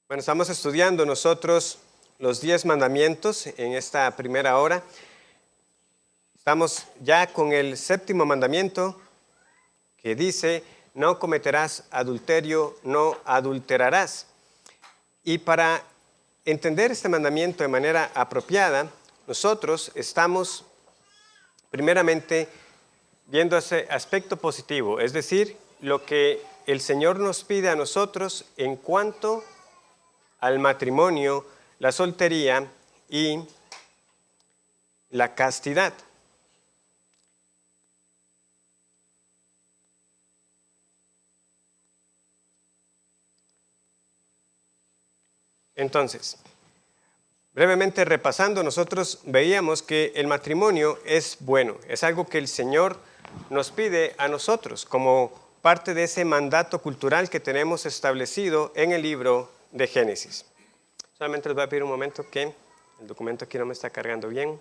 Bueno, estamos estudiando nosotros los 10 mandamientos en esta primera hora. Estamos ya con el séptimo mandamiento que dice, no cometerás adulterio, no adulterarás. Y para entender este mandamiento de manera apropiada, nosotros estamos primeramente viendo ese aspecto positivo, es decir, lo que el Señor nos pide a nosotros en cuanto al matrimonio, la soltería y la castidad. Entonces, brevemente repasando, nosotros veíamos que el matrimonio es bueno, es algo que el Señor nos pide a nosotros como parte de ese mandato cultural que tenemos establecido en el libro de Génesis. Solamente les voy a pedir un momento que el documento aquí no me está cargando bien.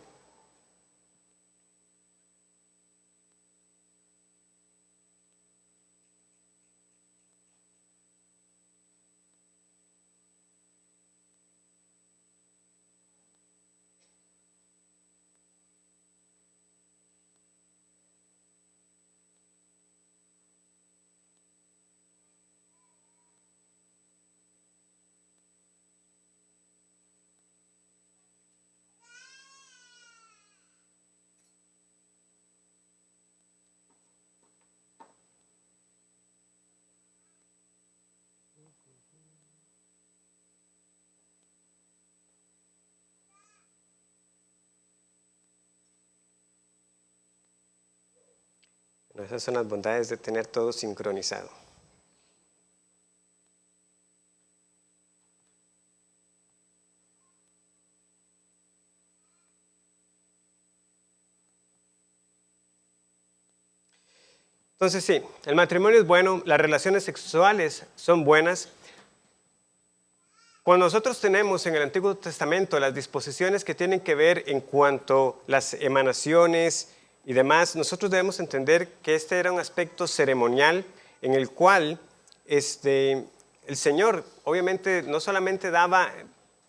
Esas son las bondades de tener todo sincronizado. Entonces sí, el matrimonio es bueno, las relaciones sexuales son buenas. Cuando nosotros tenemos en el Antiguo Testamento las disposiciones que tienen que ver en cuanto a las emanaciones y demás, nosotros debemos entender que este era un aspecto ceremonial en el cual el Señor obviamente no solamente daba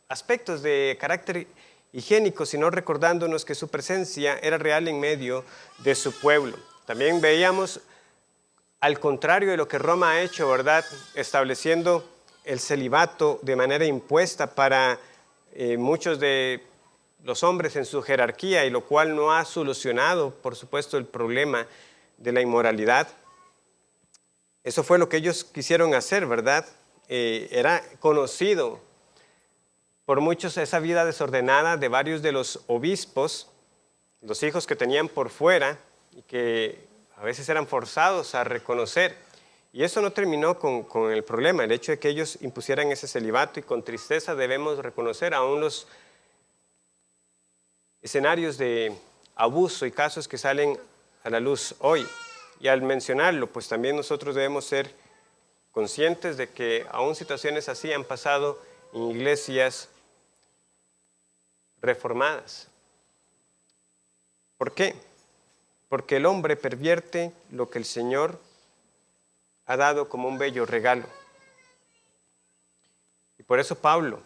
aspectos de carácter higiénico, sino recordándonos que su presencia era real en medio de su pueblo. También veíamos, al contrario de lo que Roma ha hecho, ¿verdad?, estableciendo el celibato de manera impuesta para muchos de los hombres en su jerarquía, y lo cual no ha solucionado, por supuesto, el problema de la inmoralidad. Eso fue lo que ellos quisieron hacer, ¿verdad? Era conocido por muchos esa vida desordenada de varios de los obispos, los hijos que tenían por fuera y que a veces eran forzados a reconocer. Y eso no terminó con el problema, el hecho de que ellos impusieran ese celibato, y con tristeza debemos reconocer aún los escenarios de abuso y casos que salen a la luz hoy. Y al mencionarlo, pues también nosotros debemos ser conscientes de que aún situaciones así han pasado en iglesias reformadas. ¿Por qué? Porque el hombre pervierte lo que el Señor ha dado como un bello regalo. Y por eso Pablo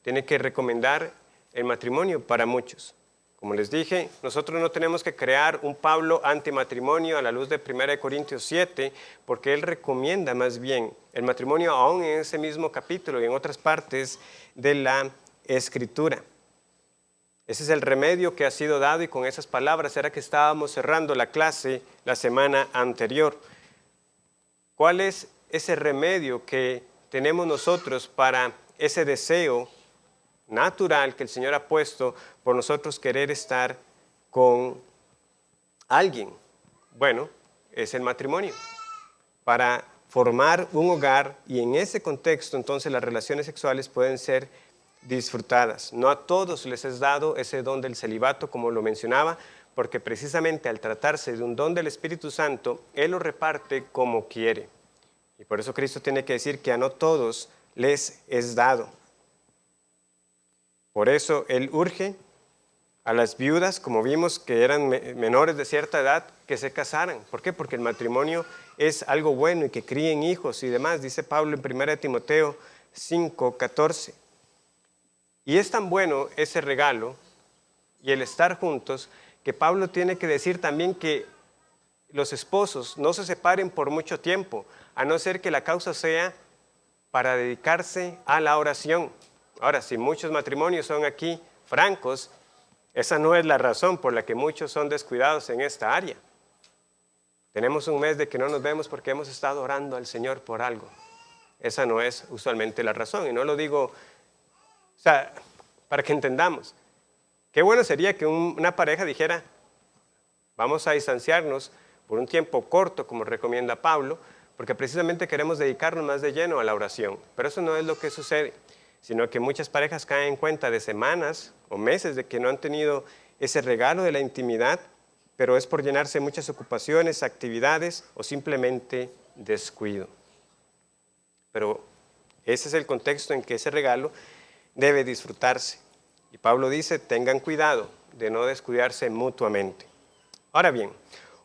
tiene que recomendar el matrimonio para muchos. Como les dije, nosotros no tenemos que crear un Pablo antimatrimonio a la luz de 1 Corintios 7, porque él recomienda más bien el matrimonio aún en ese mismo capítulo y en otras partes de la Escritura. Ese es el remedio que ha sido dado, y con esas palabras era que estábamos cerrando la clase la semana anterior. ¿Cuál es ese remedio que tenemos nosotros para ese deseo natural que el Señor ha puesto por nosotros querer estar con alguien? Bueno, es el matrimonio, para formar un hogar, y en ese contexto entonces las relaciones sexuales pueden ser disfrutadas. No a todos les es dado ese don del celibato, como lo mencionaba, porque precisamente al tratarse de un don del Espíritu Santo, Él lo reparte como quiere. Y por eso Cristo tiene que decir que a no todos les es dado. Por eso Él urge a las viudas, como vimos, que eran menores de cierta edad, que se casaran. ¿Por qué? Porque el matrimonio es algo bueno y que críen hijos y demás. Dice Pablo en 1 Timoteo 5:14. Y es tan bueno ese regalo y el estar juntos que Pablo tiene que decir también que los esposos no se separen por mucho tiempo, a no ser que la causa sea para dedicarse a la oración. Ahora, si muchos matrimonios son aquí francos, esa no es la razón por la que muchos son descuidados en esta área. Tenemos un mes de que no nos vemos porque hemos estado orando al Señor por algo. Esa no es usualmente la razón, y no lo digo, o sea, para que entendamos. Qué bueno sería que una pareja dijera, vamos a distanciarnos por un tiempo corto, como recomienda Pablo, porque precisamente queremos dedicarnos más de lleno a la oración. Pero eso no es lo que sucede, sino que muchas parejas caen en cuenta de semanas o meses de que no han tenido ese regalo de la intimidad, pero es por llenarse de muchas ocupaciones, actividades o simplemente descuido. Pero ese es el contexto en que ese regalo debe disfrutarse. Y Pablo dice, tengan cuidado de no descuidarse mutuamente. Ahora bien,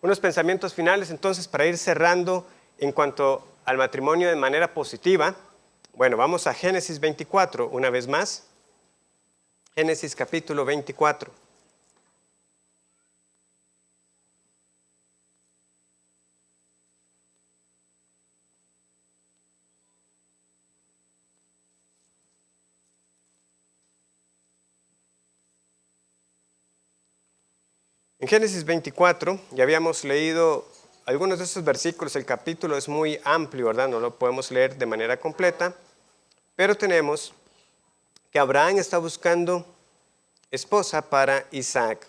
unos pensamientos finales entonces para ir cerrando en cuanto al matrimonio de manera positiva. Bueno, vamos a Génesis 24 una vez más. Génesis capítulo 24. En Génesis 24 ya habíamos leído algunos de estos versículos. El capítulo es muy amplio, ¿verdad? No lo podemos leer de manera completa, pero tenemos que Abraham está buscando esposa para Isaac.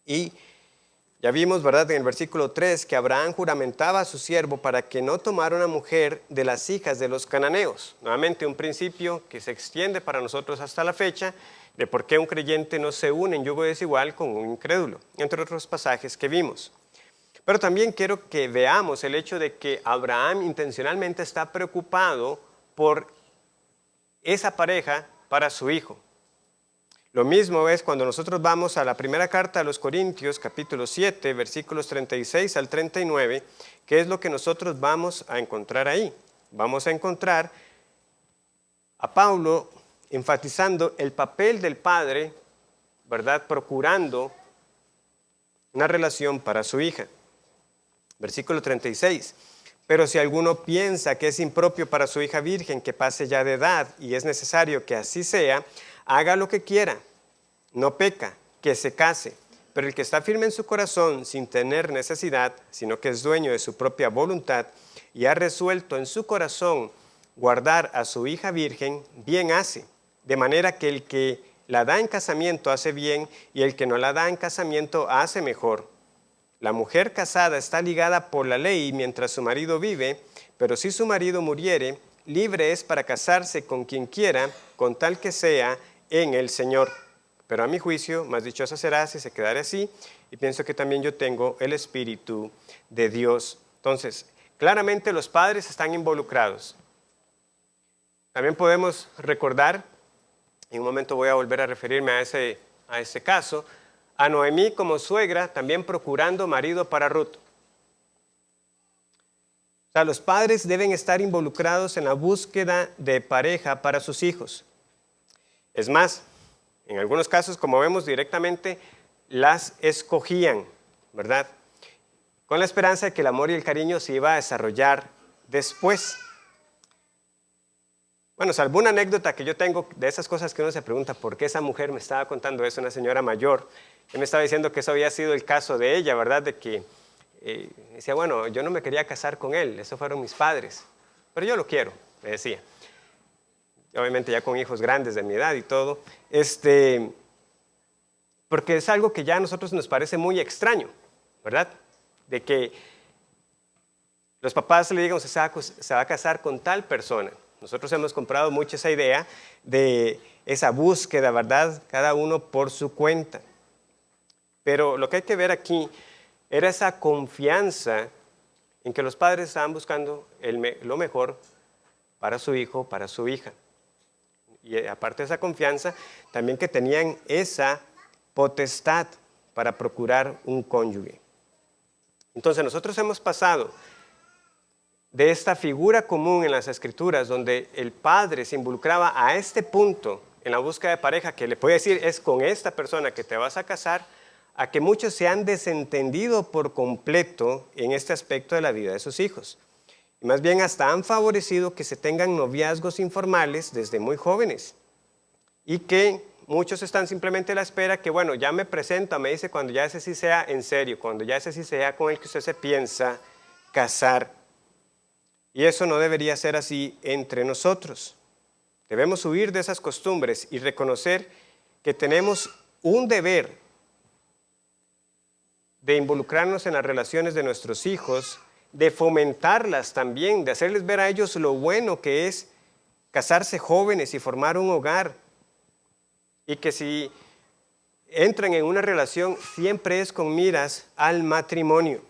Y ya vimos, ¿verdad?, en el versículo 3 que Abraham juramentaba a su siervo para que no tomara una mujer de las hijas de los cananeos. Nuevamente un principio que se extiende para nosotros hasta la fecha de por qué un creyente no se une en yugo desigual con un incrédulo, entre otros pasajes que vimos. Pero también quiero que veamos el hecho de que Abraham intencionalmente está preocupado por esa pareja para su hijo. Lo mismo es cuando nosotros vamos a la primera carta a los Corintios, capítulo 7, versículos 36 al 39, ¿qué es lo que nosotros vamos a encontrar ahí? Vamos a encontrar a Pablo enfatizando el papel del padre, ¿verdad?, procurando una relación para su hija. Versículo 36. Pero si alguno piensa que es impropio para su hija virgen que pase ya de edad y es necesario que así sea, haga lo que quiera, no peca, que se case. Pero el que está firme en su corazón sin tener necesidad, sino que es dueño de su propia voluntad y ha resuelto en su corazón guardar a su hija virgen, bien hace. De manera que el que la da en casamiento hace bien y el que no la da en casamiento hace mejor. La mujer casada está ligada por la ley mientras su marido vive, pero si su marido muriere, libre es para casarse con quien quiera, con tal que sea en el Señor. Pero a mi juicio, más dichosa será si se quedare así, y pienso que también yo tengo el Espíritu de Dios. Entonces, claramente los padres están involucrados. También podemos recordar, en un momento voy a volver a referirme a ese caso, a Noemí como suegra, también procurando marido para Ruth. O sea, los padres deben estar involucrados en la búsqueda de pareja para sus hijos. Es más, en algunos casos, como vemos directamente, las escogían, ¿verdad?, con la esperanza de que el amor y el cariño se iba a desarrollar después. Bueno, salvo una anécdota que yo tengo de esas cosas que uno se pregunta, ¿por qué esa mujer me estaba contando eso? Una señora mayor, que me estaba diciendo que eso había sido el caso de ella, ¿verdad? De que decía, bueno, yo no me quería casar con él, esos fueron mis padres, pero yo lo quiero, me decía. Obviamente ya con hijos grandes de mi edad y todo, porque es algo que ya a nosotros nos parece muy extraño, ¿verdad? De que los papás le digan, se va a casar con tal persona. Nosotros hemos comprado mucho esa idea de esa búsqueda, ¿verdad?, cada uno por su cuenta. Pero lo que hay que ver aquí era esa confianza en que los padres estaban buscando lo mejor para su hijo, para su hija. Y aparte de esa confianza, también que tenían esa potestad para procurar un cónyuge. Entonces nosotros hemos pasado de esta figura común en las Escrituras, donde el padre se involucraba a este punto en la búsqueda de pareja, que le puede decir es con esta persona que te vas a casar, a que muchos se han desentendido por completo en este aspecto de la vida de sus hijos. Y más bien hasta han favorecido que se tengan noviazgos informales desde muy jóvenes. Y que muchos están simplemente a la espera que, bueno, ya me presenta, me dice cuando ya ese sí sea en serio, cuando ya ese sí sea con el que usted se piensa casar. Y eso no debería ser así entre nosotros. Debemos huir de esas costumbres y reconocer que tenemos un deber de involucrarnos en las relaciones de nuestros hijos, de fomentarlas también, de hacerles ver a ellos lo bueno que es casarse jóvenes y formar un hogar. Y que si entran en una relación, siempre es con miras al matrimonio.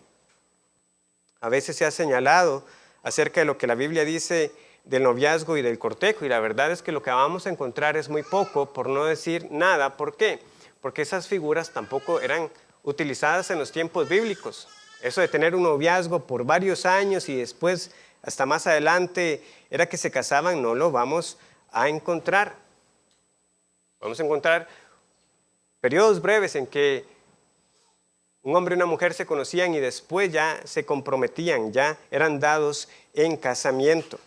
A veces se ha señalado acerca de lo que la Biblia dice del noviazgo y del cortejo, y la verdad es que lo que vamos a encontrar es muy poco, por no decir nada. ¿Por qué? Porque esas figuras tampoco eran utilizadas en los tiempos bíblicos. Eso de tener un noviazgo por varios años y después hasta más adelante era que se casaban, no lo vamos a encontrar. Vamos a encontrar periodos breves en que un hombre y una mujer se conocían y después ya se comprometían, ya eran dados en casamiento.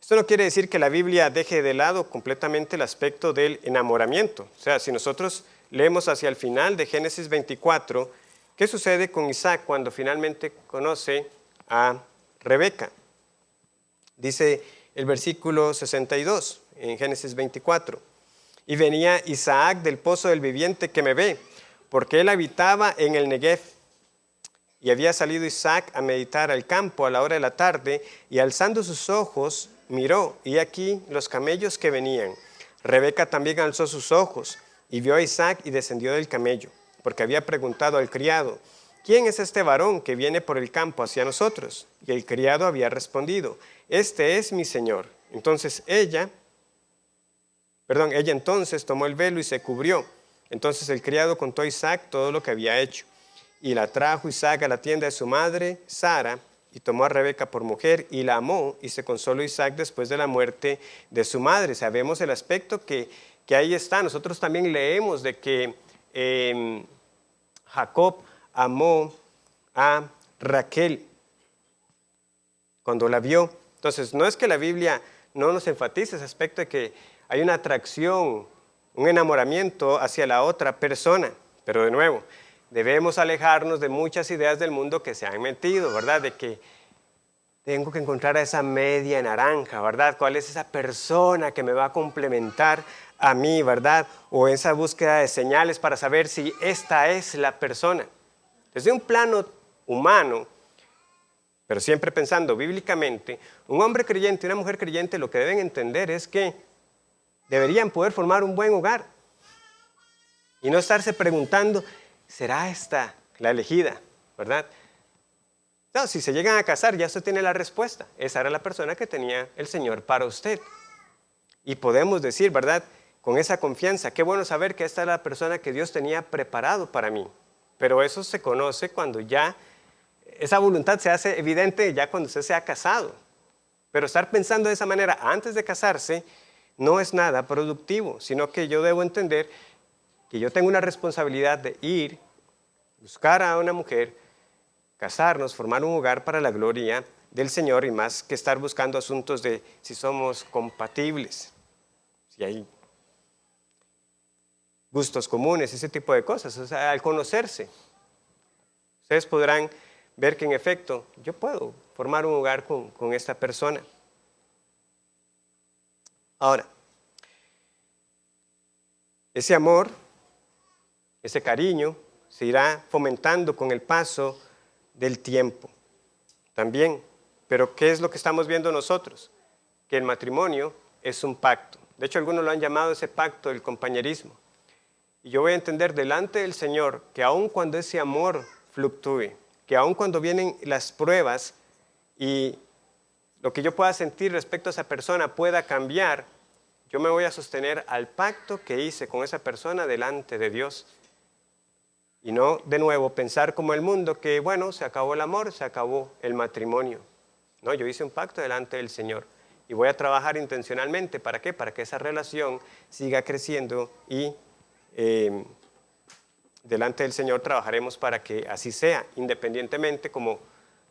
Esto no quiere decir que la Biblia deje de lado completamente el aspecto del enamoramiento. O sea, si nosotros leemos hacia el final de Génesis 24, ¿qué sucede con Isaac cuando finalmente conoce a Rebeca? Dice el versículo 62 en Génesis 24. Y venía Isaac del pozo del viviente que me ve, porque él habitaba en el Negev. Y había salido Isaac a meditar al campo a la hora de la tarde, y alzando sus ojos miró, y aquí los camellos que venían. Rebeca también alzó sus ojos, y vio a Isaac y descendió del camello, porque había preguntado al criado, ¿quién es este varón que viene por el campo hacia nosotros? Y el criado había respondido, este es mi señor. Entonces ella entonces tomó el velo y se cubrió. Entonces el criado contó a Isaac todo lo que había hecho. Y la trajo Isaac a la tienda de su madre, Sara, y tomó a Rebeca por mujer y la amó, y se consoló Isaac después de la muerte de su madre. Sabemos el aspecto que ahí está. Nosotros también leemos de que Jacob amó a Raquel cuando la vio. Entonces, no es que la Biblia no nos enfatice ese aspecto de que hay una atracción, un enamoramiento hacia la otra persona, pero de nuevo, debemos alejarnos de muchas ideas del mundo que se han metido, ¿verdad? De que tengo que encontrar a esa media naranja, ¿verdad? ¿Cuál es esa persona que me va a complementar a mí, ¿verdad? O esa búsqueda de señales para saber si esta es la persona. Desde un plano humano, pero siempre pensando bíblicamente, un hombre creyente y una mujer creyente lo que deben entender es que deberían poder formar un buen hogar y no estarse preguntando, ¿será esta la elegida? ¿Verdad? No, si se llegan a casar, ya usted tiene la respuesta. Esa era la persona que tenía el Señor para usted. Y podemos decir, ¿verdad? Con esa confianza, qué bueno saber que esta es la persona que Dios tenía preparado para mí. Pero eso se conoce cuando ya esa voluntad se hace evidente ya cuando usted se ha casado. Pero estar pensando de esa manera antes de casarse no es nada productivo, sino que yo debo entender que yo tengo una responsabilidad de ir, buscar a una mujer, casarnos, formar un hogar para la gloria del Señor y más que estar buscando asuntos de si somos compatibles, si hay gustos comunes, ese tipo de cosas. O sea, al conocerse, ustedes podrán ver que en efecto yo puedo formar un hogar con esta persona. Ahora, ese amor, ese cariño se irá fomentando con el paso del tiempo también. Pero ¿qué es lo que estamos viendo nosotros? Que el matrimonio es un pacto. De hecho, algunos lo han llamado ese pacto del compañerismo. Y yo voy a entender delante del Señor que aun cuando ese amor fluctúe, que aun cuando vienen las pruebas y lo que yo pueda sentir respecto a esa persona pueda cambiar, yo me voy a sostener al pacto que hice con esa persona delante de Dios. Y no, de nuevo, pensar como el mundo que, bueno, se acabó el amor, se acabó el matrimonio. No, yo hice un pacto delante del Señor y voy a trabajar intencionalmente. ¿Para qué? Para que esa relación siga creciendo y delante del Señor trabajaremos para que así sea, independientemente, como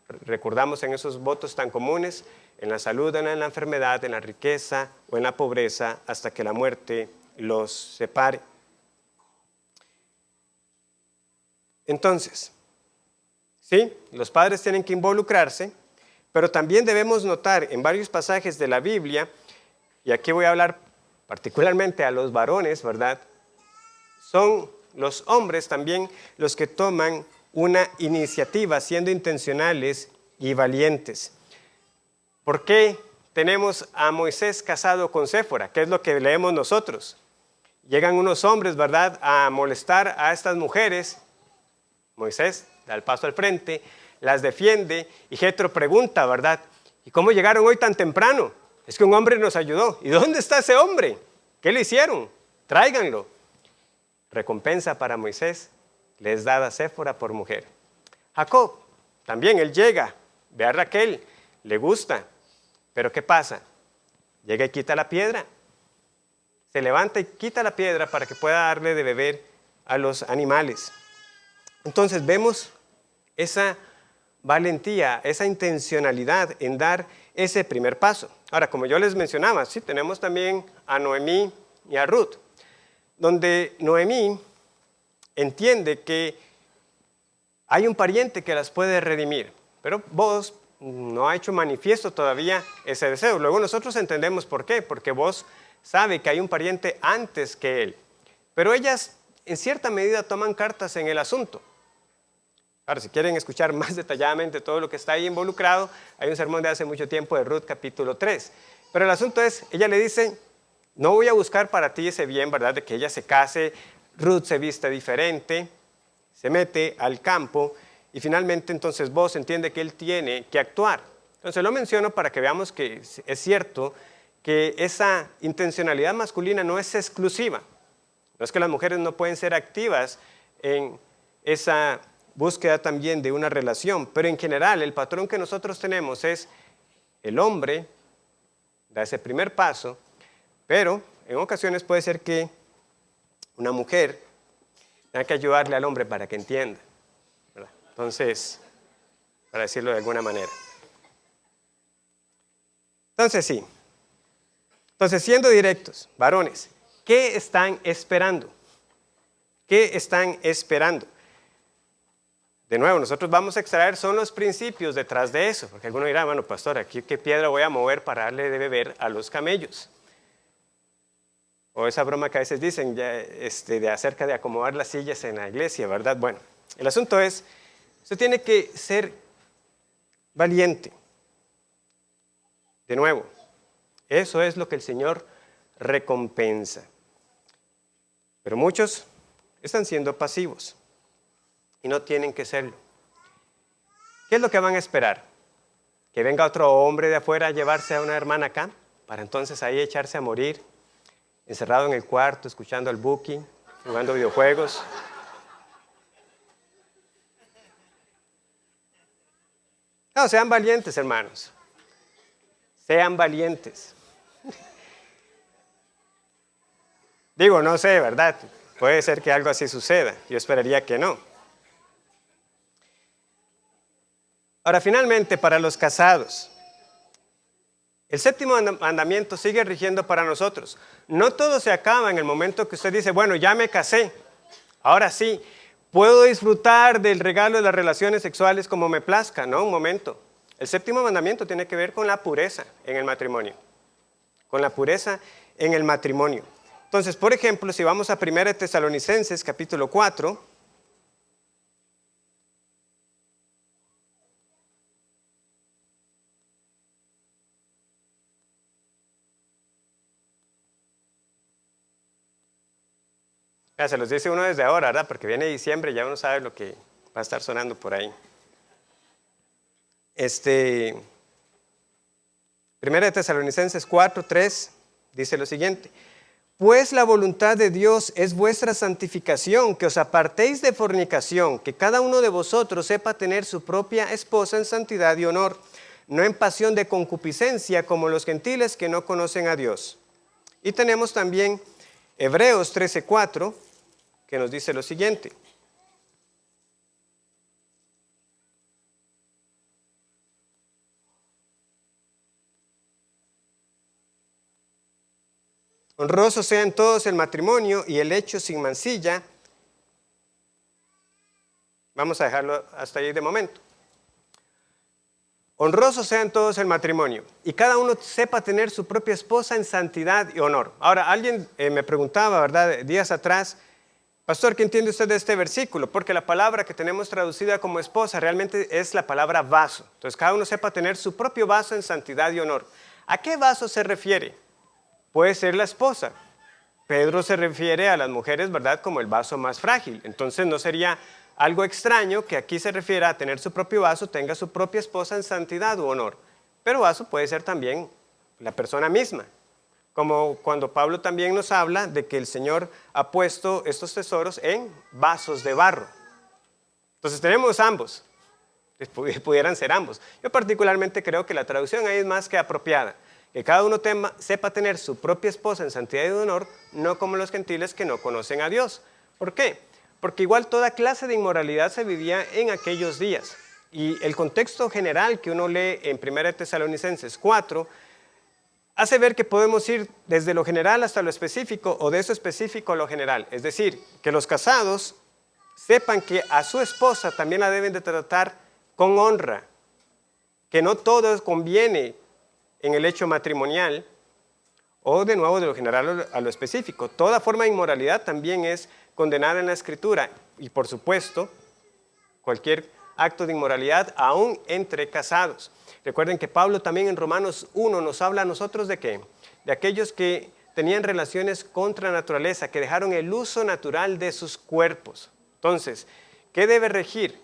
recordamos en esos votos tan comunes, en la salud, en la enfermedad, en la riqueza o en la pobreza, hasta que la muerte los separe. Entonces, sí, los padres tienen que involucrarse, pero también debemos notar en varios pasajes de la Biblia, y aquí voy a hablar particularmente a los varones, ¿verdad? Son los hombres también los que toman una iniciativa, siendo intencionales y valientes. ¿Por qué tenemos a Moisés casado con Séfora? ¿Qué es lo que leemos nosotros? Llegan unos hombres, ¿verdad?, a molestar a estas mujeres. Moisés da el paso al frente, las defiende y Jetro pregunta, ¿verdad?, ¿y cómo llegaron hoy tan temprano? Es que un hombre nos ayudó. ¿Y dónde está ese hombre? ¿Qué le hicieron? Tráiganlo. Recompensa para Moisés, le es dada Séfora por mujer. Jacob, también él llega, ve a Raquel, le gusta, pero ¿qué pasa? Llega y quita la piedra. Se levanta y quita la piedra para que pueda darle de beber a los animales. Entonces vemos esa valentía, esa intencionalidad en dar ese primer paso. Ahora, como yo les mencionaba, sí, tenemos también a Noemí y a Ruth, donde Noemí entiende que hay un pariente que las puede redimir, pero Boaz no ha hecho manifiesto todavía ese deseo. Luego nosotros entendemos por qué, porque Boaz sabe que hay un pariente antes que él, pero ellas en cierta medida toman cartas en el asunto. Ahora, si quieren escuchar más detalladamente todo lo que está ahí involucrado, hay un sermón de hace mucho tiempo de Ruth capítulo 3. Pero el asunto es, ella le dice, no voy a buscar para ti ese bien, ¿verdad?, de que ella se case, Ruth se viste diferente, se mete al campo y finalmente entonces Boaz entiende que él tiene que actuar. Entonces lo menciono para que veamos que es cierto que esa intencionalidad masculina no es exclusiva. No es que las mujeres no pueden ser activas en esa búsqueda también de una relación, pero en general el patrón que nosotros tenemos es el hombre da ese primer paso, pero en ocasiones puede ser que una mujer tenga que ayudarle al hombre para que entienda, ¿verdad? Entonces, para decirlo de alguna manera. Entonces sí. Entonces, siendo directos, varones, ¿qué están esperando? ¿Qué están esperando? De nuevo, nosotros vamos a extraer son los principios detrás de eso, porque alguno dirá, bueno, pastor, ¿aquí qué piedra voy a mover para darle de beber a los camellos? O esa broma que a veces dicen ya, de acerca de acomodar las sillas en la iglesia, ¿verdad? Bueno, el asunto es, usted tiene que ser valiente. De nuevo, eso es lo que el Señor recompensa. Pero muchos están siendo pasivos y no tienen que serlo. ¿Qué es lo que van a esperar? ¿Que venga otro hombre de afuera a llevarse a una hermana acá? Para entonces ahí echarse a morir, encerrado en el cuarto, escuchando al Booking, jugando videojuegos. No, sean valientes, hermanos. Sean valientes. Digo, no sé, ¿verdad? Puede ser que algo así suceda. Yo esperaría que no. Ahora, finalmente, para los casados, el séptimo mandamiento sigue rigiendo para nosotros. No todo se acaba en el momento que usted dice, bueno, ya me casé. Ahora sí, puedo disfrutar del regalo de las relaciones sexuales como me plazca. No, un momento. El séptimo mandamiento tiene que ver con la pureza en el matrimonio. Con la pureza en el matrimonio. Entonces, por ejemplo, si vamos a 1 Tesalonicenses, capítulo 4. Ya, se los dice uno desde ahora, ¿verdad? Porque viene diciembre, ya uno sabe lo que va a estar sonando por ahí. 1 Tesalonicenses 4:3 dice lo siguiente: pues la voluntad de Dios es vuestra santificación, que os apartéis de fornicación, que cada uno de vosotros sepa tener su propia esposa en santidad y honor, no en pasión de concupiscencia como los gentiles que no conocen a Dios. Y tenemos también Hebreos 13:4, que nos dice lo siguiente. Honrosos sean todos el matrimonio y el hecho sin mancilla. Vamos a dejarlo hasta ahí de momento. Honrosos sean todos el matrimonio y cada uno sepa tener su propia esposa en santidad y honor. Ahora, alguien me preguntaba, ¿verdad?, días atrás, pastor, ¿qué entiende usted de este versículo? Porque la palabra que tenemos traducida como esposa realmente es la palabra vaso. Entonces, cada uno sepa tener su propio vaso en santidad y honor. ¿A qué vaso se refiere? Puede ser la esposa. Pedro se refiere a las mujeres, ¿verdad?, como el vaso más frágil. Entonces no sería algo extraño que aquí se refiera a tener su propio vaso, tenga su propia esposa en santidad u honor. Pero vaso puede ser también la persona misma. Como cuando Pablo también nos habla de que el Señor ha puesto estos tesoros en vasos de barro. Entonces tenemos ambos. Pudieran ser ambos. Yo particularmente creo que la traducción ahí es más que apropiada. Que cada uno sepa tener su propia esposa en santidad y honor, no como los gentiles que no conocen a Dios. ¿Por qué? Porque igual toda clase de inmoralidad se vivía en aquellos días. Y el contexto general que uno lee en 1 Tesalonicenses 4 hace ver que podemos ir desde lo general hasta lo específico o de eso específico a lo general. Es decir, que los casados sepan que a su esposa también la deben de tratar con honra, que no todo conviene en el hecho matrimonial, o de nuevo de lo general a lo específico. Toda forma de inmoralidad también es condenada en la Escritura y por supuesto cualquier acto de inmoralidad aún entre casados. Recuerden que Pablo también en Romanos 1 nos habla a nosotros de qué, de aquellos que tenían relaciones contra naturaleza, que dejaron el uso natural de sus cuerpos. Entonces, ¿qué debe regir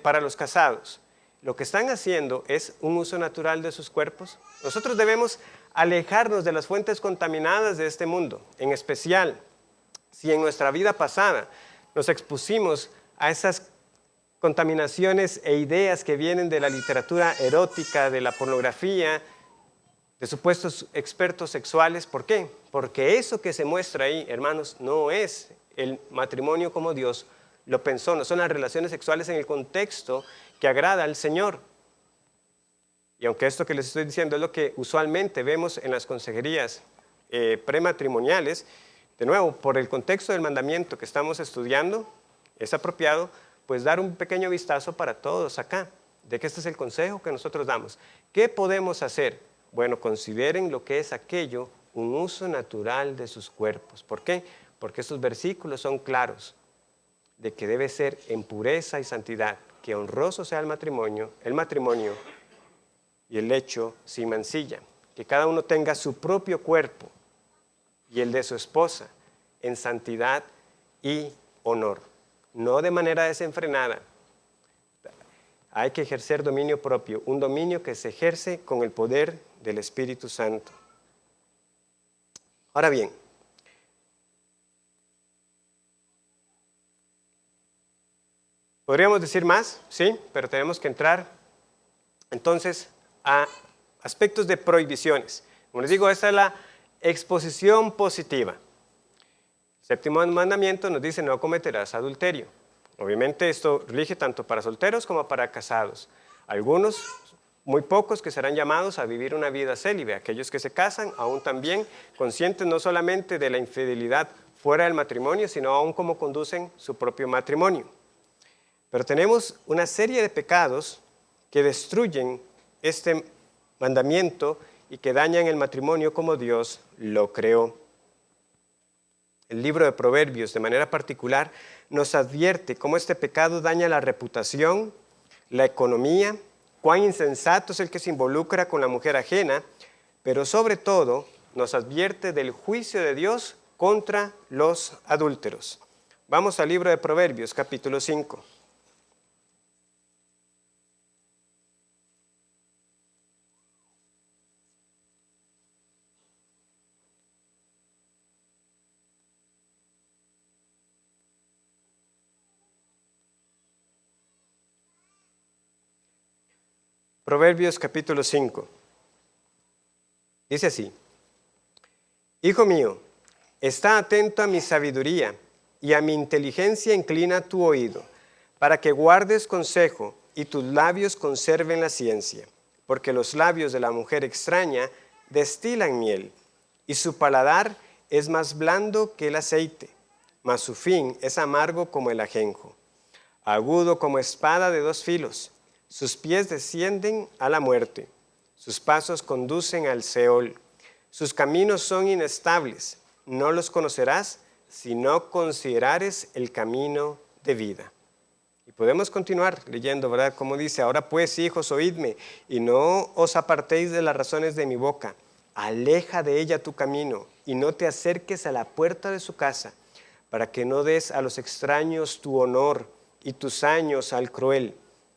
para los casados? Lo que están haciendo es un uso natural de sus cuerpos. Nosotros debemos alejarnos de las fuentes contaminadas de este mundo, en especial si en nuestra vida pasada nos expusimos a esas contaminaciones e ideas que vienen de la literatura erótica, de la pornografía, de supuestos expertos sexuales. ¿Por qué? Porque eso que se muestra ahí, hermanos, no es el matrimonio como Dios lo pensó, no son las relaciones sexuales en el contexto que agrada al Señor. Y aunque esto que les estoy diciendo es lo que usualmente vemos en las consejerías prematrimoniales, de nuevo, por el contexto del mandamiento que estamos estudiando, es apropiado pues dar un pequeño vistazo para todos acá, de que este es el consejo que nosotros damos. ¿Qué podemos hacer? Bueno, consideren lo que es aquello un uso natural de sus cuerpos. ¿Por qué? Porque estos versículos son claros de que debe ser en pureza y santidad, que honroso sea el matrimonio y el lecho sin mancilla, que cada uno tenga su propio cuerpo y el de su esposa en santidad y honor, no de manera desenfrenada. Hay que ejercer dominio propio, un dominio que se ejerce con el poder del Espíritu Santo. Ahora bien, podríamos decir más, sí, pero tenemos que entrar entonces a aspectos de prohibiciones. Como les digo, esta es la exposición positiva. El séptimo mandamiento nos dice: no cometerás adulterio. Obviamente esto rige tanto para solteros como para casados. Algunos, muy pocos, que serán llamados a vivir una vida célibe. Aquellos que se casan, aún también conscientes no solamente de la infidelidad fuera del matrimonio, sino aún cómo conducen su propio matrimonio. Pero tenemos una serie de pecados que destruyen este mandamiento y que dañan el matrimonio como Dios lo creó. El libro de Proverbios, de manera particular, nos advierte cómo este pecado daña la reputación, la economía, cuán insensato es el que se involucra con la mujer ajena, pero sobre todo nos advierte del juicio de Dios contra los adúlteros. Vamos al libro de Proverbios, capítulo 5. Proverbios capítulo 5. Dice así: Hijo mío, está atento a mi sabiduría, y a mi inteligencia inclina tu oído, para que guardes consejo y tus labios conserven la ciencia, porque los labios de la mujer extraña destilan miel, y su paladar es más blando que el aceite, mas su fin es amargo como el ajenjo, agudo como espada de dos filos. Sus pies descienden a la muerte, sus pasos conducen al Seol. Sus caminos son inestables, no los conocerás si no considerares el camino de vida. Y podemos continuar leyendo, ¿verdad? Como dice: ahora pues, hijos, oídme, y no os apartéis de las razones de mi boca. Aleja de ella tu camino, y no te acerques a la puerta de su casa, para que no des a los extraños tu honor, y tus años al cruel.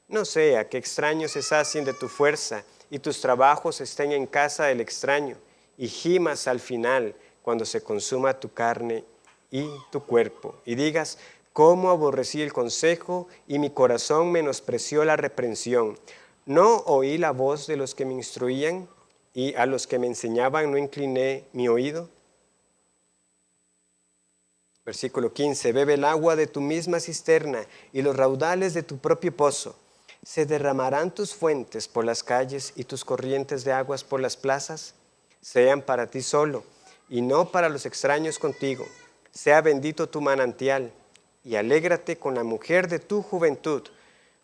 No sea que extraños se sacien de tu fuerza, y tus trabajos estén en casa del extraño, y gimas al final cuando se consuma tu carne y tu cuerpo, y digas: cómo aborrecí el consejo, y mi corazón menospreció la reprensión. No oí la voz de los que me instruían, y a los que me enseñaban no incliné mi oído. Versículo 15: bebe el agua de tu misma cisterna y los raudales de tu propio pozo. ¿Se derramarán tus fuentes por las calles y tus corrientes de aguas por las plazas? Sean para ti solo y no para los extraños contigo. Sea bendito tu manantial y alégrate con la mujer de tu juventud.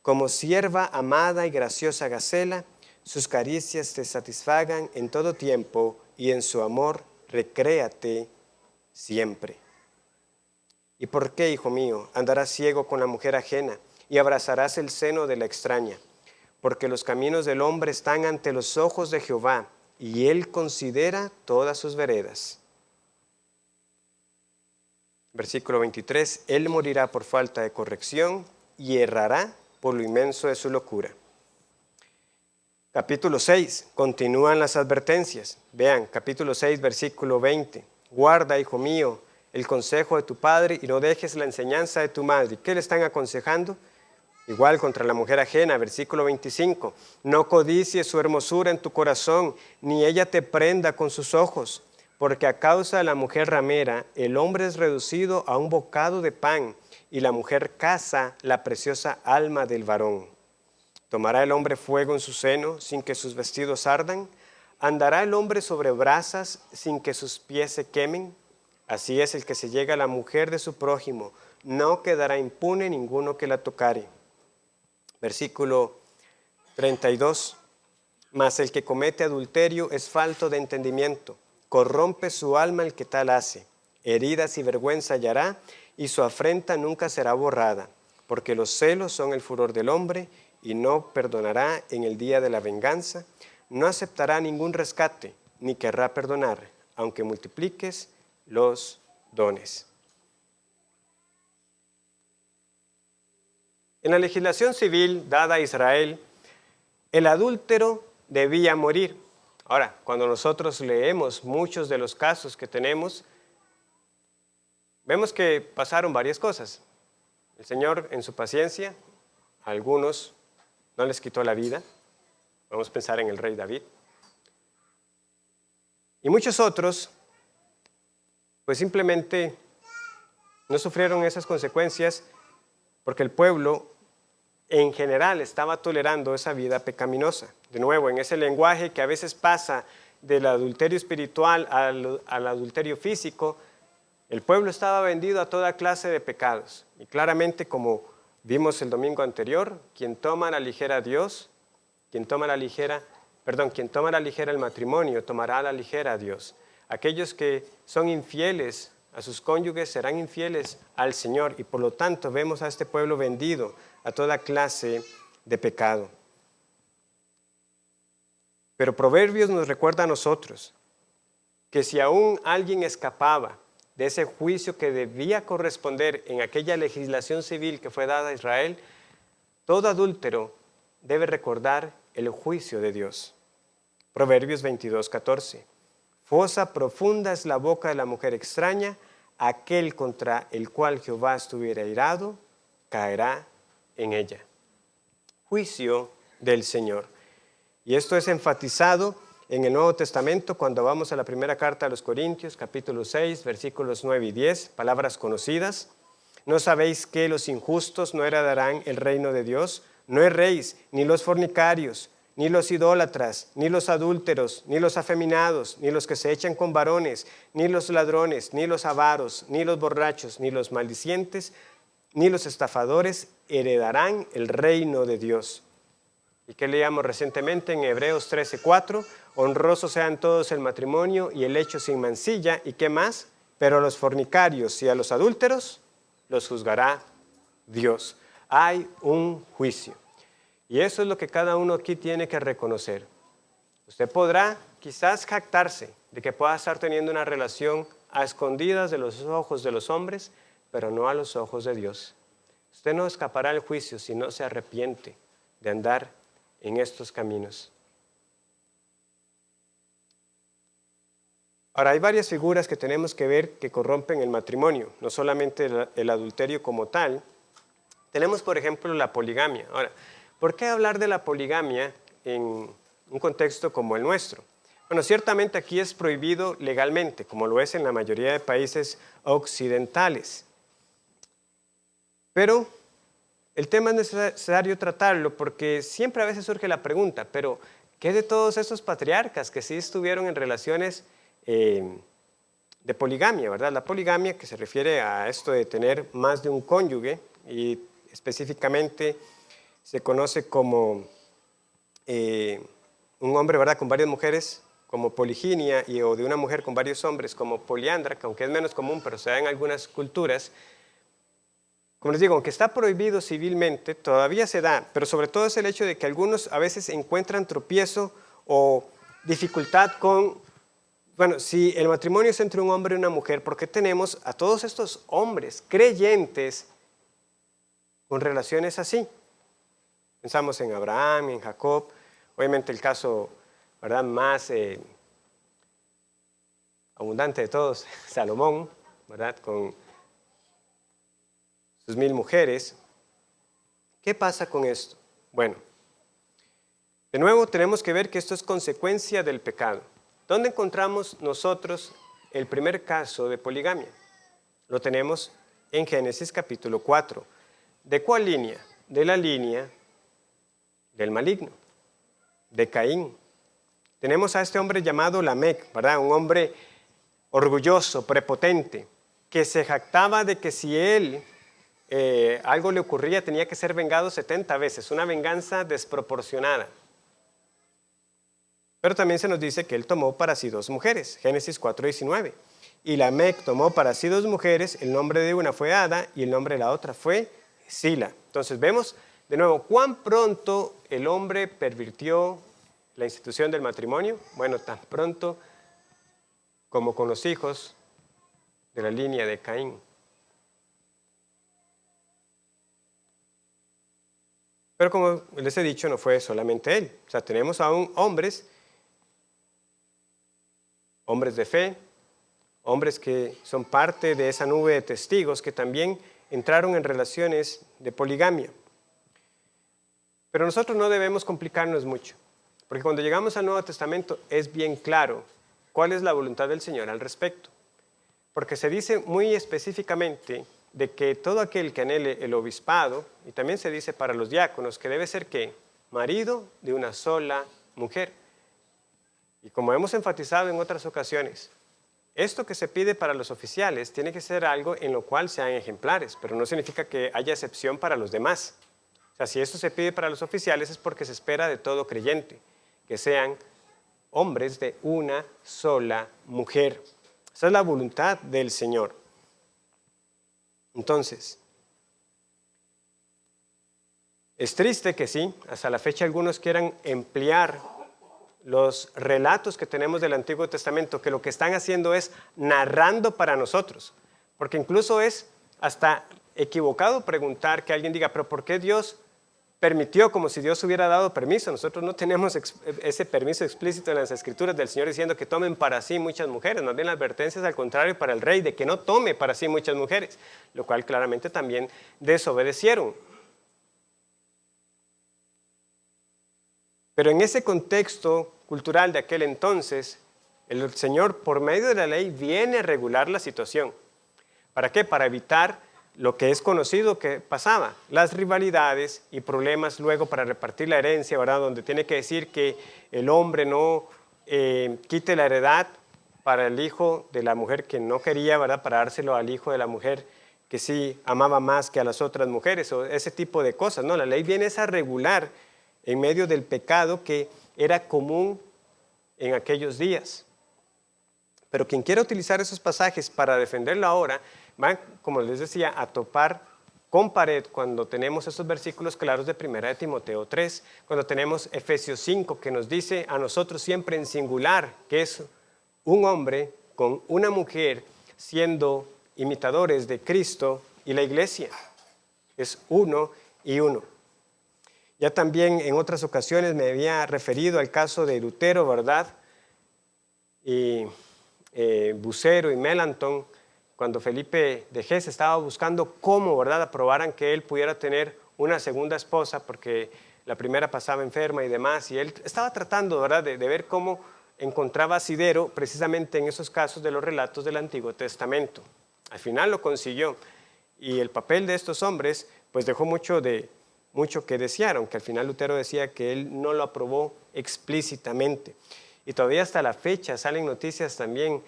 Como sierva amada y graciosa Gacela, sus caricias te satisfagan en todo tiempo, y en su amor recréate siempre. ¿Y por qué, hijo mío, andarás ciego con la mujer ajena y abrazarás el seno de la extraña? Porque los caminos del hombre están ante los ojos de Jehová, y él considera todas sus veredas. Versículo 23: él morirá por falta de corrección y errará por lo inmenso de su locura. Capítulo 6, continúan las advertencias. Vean, capítulo 6, versículo 20. Guarda, hijo mío, el consejo de tu padre y no dejes la enseñanza de tu madre. ¿Qué le están aconsejando? Igual contra la mujer ajena, versículo 25. No codicies su hermosura en tu corazón, ni ella te prenda con sus ojos, porque a causa de la mujer ramera, el hombre es reducido a un bocado de pan, y la mujer caza la preciosa alma del varón. ¿Tomará el hombre fuego en su seno sin que sus vestidos ardan? ¿Andará el hombre sobre brasas sin que sus pies se quemen? Así es el que se llega a la mujer de su prójimo, no quedará impune ninguno que la tocare. Versículo 32. Mas el que comete adulterio es falto de entendimiento, corrompe su alma el que tal hace. Heridas y vergüenza hallará, y su afrenta nunca será borrada, porque los celos son el furor del hombre, y no perdonará en el día de la venganza. No aceptará ningún rescate, ni querrá perdonar, aunque multipliques los dones. En la legislación civil dada a Israel, el adúltero debía morir. Ahora, cuando nosotros leemos muchos de los casos que tenemos, vemos que pasaron varias cosas. El Señor, en su paciencia, a algunos no les quitó la vida. Vamos a pensar en el rey David. Y muchos otros, pues simplemente no sufrieron esas consecuencias porque el pueblo en general estaba tolerando esa vida pecaminosa. De nuevo, en ese lenguaje que a veces pasa del adulterio espiritual al adulterio físico, el pueblo estaba vendido a toda clase de pecados. Y claramente, como vimos el domingo anterior, quien toma a la ligera a Dios, quien toma a la ligera el matrimonio, tomará a la ligera a Dios. Aquellos que son infieles a sus cónyuges serán infieles al Señor, y por lo tanto vemos a este pueblo vendido a toda clase de pecado. Pero Proverbios nos recuerda a nosotros que si aún alguien escapaba de ese juicio que debía corresponder en aquella legislación civil que fue dada a Israel, todo adúltero debe recordar el juicio de Dios. Proverbios 22:14. Fosa profunda es la boca de la mujer extraña, aquel contra el cual Jehová estuviera airado, caerá en ella. Juicio del Señor. Y esto es enfatizado en el Nuevo Testamento cuando vamos a la primera carta a los Corintios, capítulo 6, versículos 9 y 10, palabras conocidas. ¿No sabéis que los injustos no heredarán el reino de Dios? No erréis, ni los fornicarios, ni los idólatras, ni los adúlteros, ni los afeminados, ni los que se echan con varones, ni los ladrones, ni los avaros, ni los borrachos, ni los maldicientes, ni los estafadores heredarán el reino de Dios. ¿Y qué leíamos recientemente en Hebreos 13:4? Honrosos sean todos el matrimonio y el lecho sin mancilla. ¿Y qué más? Pero a los fornicarios y a los adúlteros los juzgará Dios. Hay un juicio. Y eso es lo que cada uno aquí tiene que reconocer. Usted podrá quizás jactarse de que pueda estar teniendo una relación a escondidas de los ojos de los hombres, pero no a los ojos de Dios. Usted no escapará al juicio si no se arrepiente de andar en estos caminos. Ahora, hay varias figuras que tenemos que ver que corrompen el matrimonio, no solamente el adulterio como tal. Tenemos, por ejemplo, la poligamia. Ahora, ¿por qué hablar de la poligamia en un contexto como el nuestro? Bueno, ciertamente aquí es prohibido legalmente, como lo es en la mayoría de países occidentales. Pero el tema es necesario tratarlo porque siempre a veces surge la pregunta, pero ¿qué de todos esos patriarcas que sí estuvieron en relaciones de poligamia, ¿verdad? La poligamia, que se refiere a esto de tener más de un cónyuge, y específicamente se conoce como un hombre, ¿verdad?, con varias mujeres, como poliginia, o de una mujer con varios hombres, como poliandra, que aunque es menos común, pero se da en algunas culturas. Como les digo, aunque está prohibido civilmente, todavía se da, pero sobre todo es el hecho de que algunos a veces encuentran tropiezo o dificultad con, bueno, si el matrimonio es entre un hombre y una mujer, ¿por qué tenemos a todos estos hombres creyentes con relaciones así? Pensamos en Abraham, en Jacob, obviamente el caso, ¿verdad?, más abundante de todos, Salomón, ¿verdad?, con sus 1000 mujeres. ¿Qué pasa con esto? Bueno, de nuevo tenemos que ver que esto es consecuencia del pecado. ¿Dónde encontramos nosotros el primer caso de poligamia? Lo tenemos en Génesis capítulo 4. ¿De cuál línea? De la línea del maligno, de Caín. Tenemos a este hombre llamado Lamec, ¿verdad? Un hombre orgulloso, prepotente, que se jactaba de que si él algo le ocurría tenía que ser vengado 70 veces, una venganza desproporcionada. Pero también se nos dice que él tomó para sí 2 mujeres, Génesis 4:19. Y Lamec tomó para sí 2 mujeres, el nombre de una fue Ada y el nombre de la otra fue Sila. Entonces vemos de nuevo cuán pronto el hombre pervirtió la institución del matrimonio. Bueno, tan pronto como con los hijos de la línea de Caín. Pero como les he dicho, no fue solamente él. O sea, tenemos aún hombres de fe, hombres que son parte de esa nube de testigos que también entraron en relaciones de poligamia. Pero nosotros no debemos complicarnos mucho, porque cuando llegamos al Nuevo Testamento es bien claro cuál es la voluntad del Señor al respecto. Porque se dice muy específicamente de que todo aquel que anhele el obispado, y también se dice para los diáconos, que debe ser ¿qué? Marido de una sola mujer. Y como hemos enfatizado en otras ocasiones, esto que se pide para los oficiales tiene que ser algo en lo cual sean ejemplares, pero no significa que haya excepción para los demás. O sea, si esto se pide para los oficiales es porque se espera de todo creyente, que sean hombres de una sola mujer. Esa es la voluntad del Señor. Entonces, es triste que sí, hasta la fecha algunos quieran emplear los relatos que tenemos del Antiguo Testamento, que lo que están haciendo es narrando para nosotros, porque incluso es hasta equivocado preguntar que alguien diga, pero ¿por qué Dios permitió, como si Dios hubiera dado permiso? Nosotros no tenemos ese permiso explícito en las Escrituras del Señor diciendo que tomen para sí muchas mujeres. Más bien la advertencia es al contrario para el rey, de que no tome para sí muchas mujeres, lo cual claramente también desobedecieron. Pero en ese contexto cultural de aquel entonces, el Señor, por medio de la ley, viene a regular la situación. ¿Para qué? Para evitar lo que es conocido que pasaba, las rivalidades y problemas luego para repartir la herencia, ¿verdad? Donde tiene que decir que el hombre no quite la heredad para el hijo de la mujer que no quería, ¿verdad? Para dárselo al hijo de la mujer que sí amaba más que a las otras mujeres, o ese tipo de cosas, ¿no? La ley viene a regular en medio del pecado que era común en aquellos días. Pero quien quiera utilizar esos pasajes para defenderlo ahora, van, como les decía, a topar con pared cuando tenemos esos versículos claros de 1 de Timoteo 3, cuando tenemos Efesios 5, que nos dice a nosotros siempre en singular, que es un hombre con una mujer siendo imitadores de Cristo y la iglesia. Es uno y uno. Ya también en otras ocasiones me había referido al caso de Lutero, ¿verdad? Y Bucero y Melanchthon, cuando Felipe de Hesse estaba buscando cómo, ¿verdad?, aprobaran que él pudiera tener una segunda esposa porque la primera pasaba enferma y demás, y él estaba tratando, ¿verdad?, de ver cómo encontraba asidero precisamente en esos casos de los relatos del Antiguo Testamento. Al final lo consiguió, y el papel de estos hombres pues dejó mucho que desear, aunque al final Lutero decía que él no lo aprobó explícitamente. Y todavía hasta la fecha salen noticias también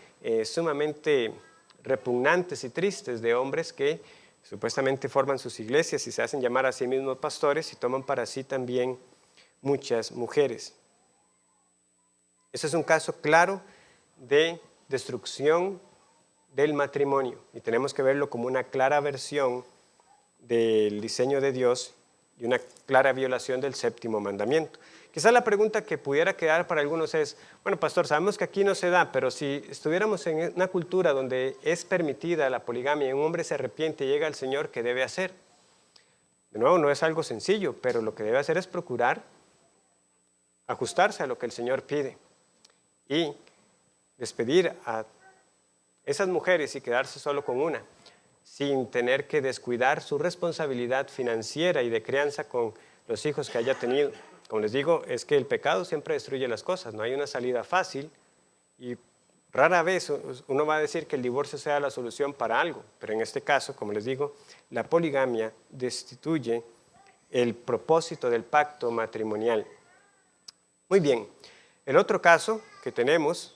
sumamente repugnantes y tristes de hombres que supuestamente forman sus iglesias y se hacen llamar a sí mismos pastores y toman para sí también muchas mujeres. Ese es un caso claro de destrucción del matrimonio y tenemos que verlo como una clara versión del diseño de Dios y una clara violación del séptimo mandamiento. Quizá la pregunta que pudiera quedar para algunos es, bueno, pastor, sabemos que aquí no se da, pero si estuviéramos en una cultura donde es permitida la poligamia y un hombre se arrepiente y llega al Señor, ¿qué debe hacer? De nuevo, no es algo sencillo, pero lo que debe hacer es procurar ajustarse a lo que el Señor pide y despedir a esas mujeres y quedarse solo con una, sin tener que descuidar su responsabilidad financiera y de crianza con los hijos que haya tenido. Como les digo, es que el pecado siempre destruye las cosas, no hay una salida fácil y rara vez uno va a decir que el divorcio sea la solución para algo, pero en este caso, como les digo, la poligamia destituye el propósito del pacto matrimonial. Muy bien, el otro caso que tenemos,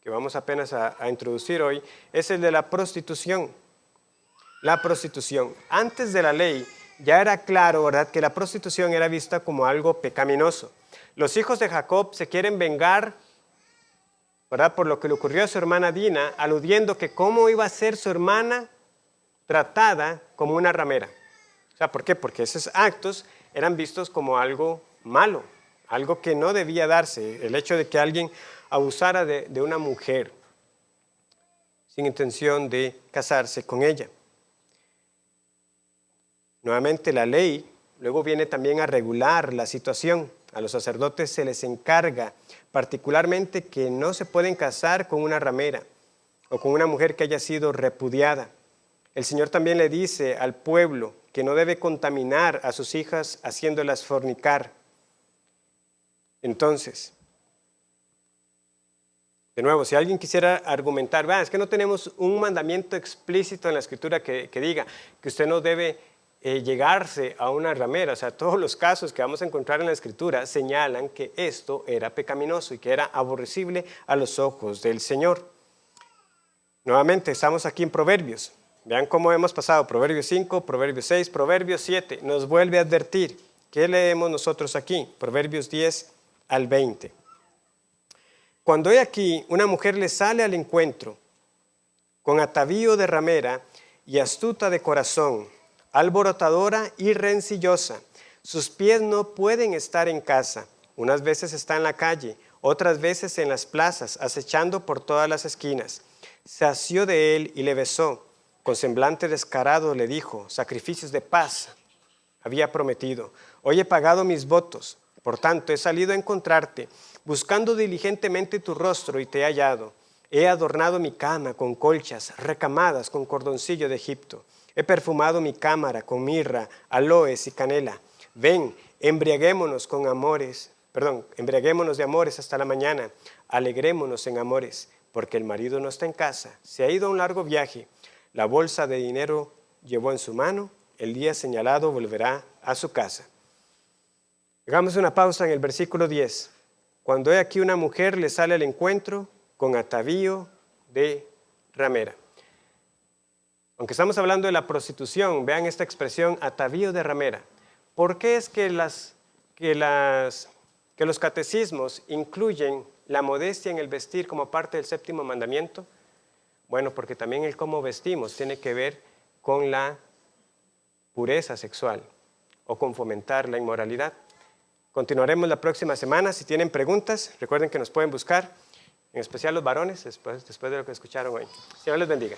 que vamos apenas a introducir hoy, es el de la prostitución. La prostitución. Antes de la ley ya era claro, ¿verdad?, que la prostitución era vista como algo pecaminoso. Los hijos de Jacob se quieren vengar, ¿verdad?, por lo que le ocurrió a su hermana Dina, aludiendo que cómo iba a ser su hermana tratada como una ramera. O sea, ¿por qué? Porque esos actos eran vistos como algo malo, algo que no debía darse, el hecho de que alguien abusara de una mujer sin intención de casarse con ella. Nuevamente la ley luego viene también a regular la situación. A los sacerdotes se les encarga particularmente que no se pueden casar con una ramera o con una mujer que haya sido repudiada. El Señor también le dice al pueblo que no debe contaminar a sus hijas haciéndolas fornicar. Entonces, de nuevo, si alguien quisiera argumentar, es que no tenemos un mandamiento explícito en la Escritura que diga que usted no debe llegarse a una ramera, o sea, todos los casos que vamos a encontrar en la Escritura señalan que esto era pecaminoso y que era aborrecible a los ojos del Señor. Nuevamente, estamos aquí en Proverbios. Vean cómo hemos pasado, Proverbios 5, Proverbios 6, Proverbios 7. Nos vuelve a advertir. ¿Qué leemos nosotros aquí? Proverbios 10 al 20. Cuando he aquí, una mujer le sale al encuentro, con atavío de ramera y astuta de corazón, alborotadora y rencillosa. Sus pies no pueden estar en casa. Unas veces está en la calle, otras veces en las plazas, acechando por todas las esquinas. Se asió de él y le besó. Con semblante descarado le dijo, sacrificios de paz había prometido. Hoy he pagado mis votos, por tanto he salido a encontrarte, buscando diligentemente tu rostro y te he hallado. He adornado mi cama con colchas recamadas con cordoncillo de Egipto. He perfumado mi cámara con mirra, aloes y canela. Ven, embriaguémonos con amores embriaguémonos de amores hasta la mañana, alegrémonos en amores, porque el marido no está en casa, se ha ido a un largo viaje, la bolsa de dinero llevó en su mano, el día señalado volverá a su casa. Hagamos una pausa en el versículo 10. Cuando he aquí una mujer le sale al encuentro con atavío de ramera. Aunque estamos hablando de la prostitución, vean esta expresión, atavío de ramera. ¿Por qué es que los catecismos incluyen la modestia en el vestir como parte del séptimo mandamiento? Bueno, porque también el cómo vestimos tiene que ver con la pureza sexual o con fomentar la inmoralidad. Continuaremos la próxima semana. Si tienen preguntas, recuerden que nos pueden buscar, en especial los varones, después de lo que escucharon hoy. Señor les bendiga.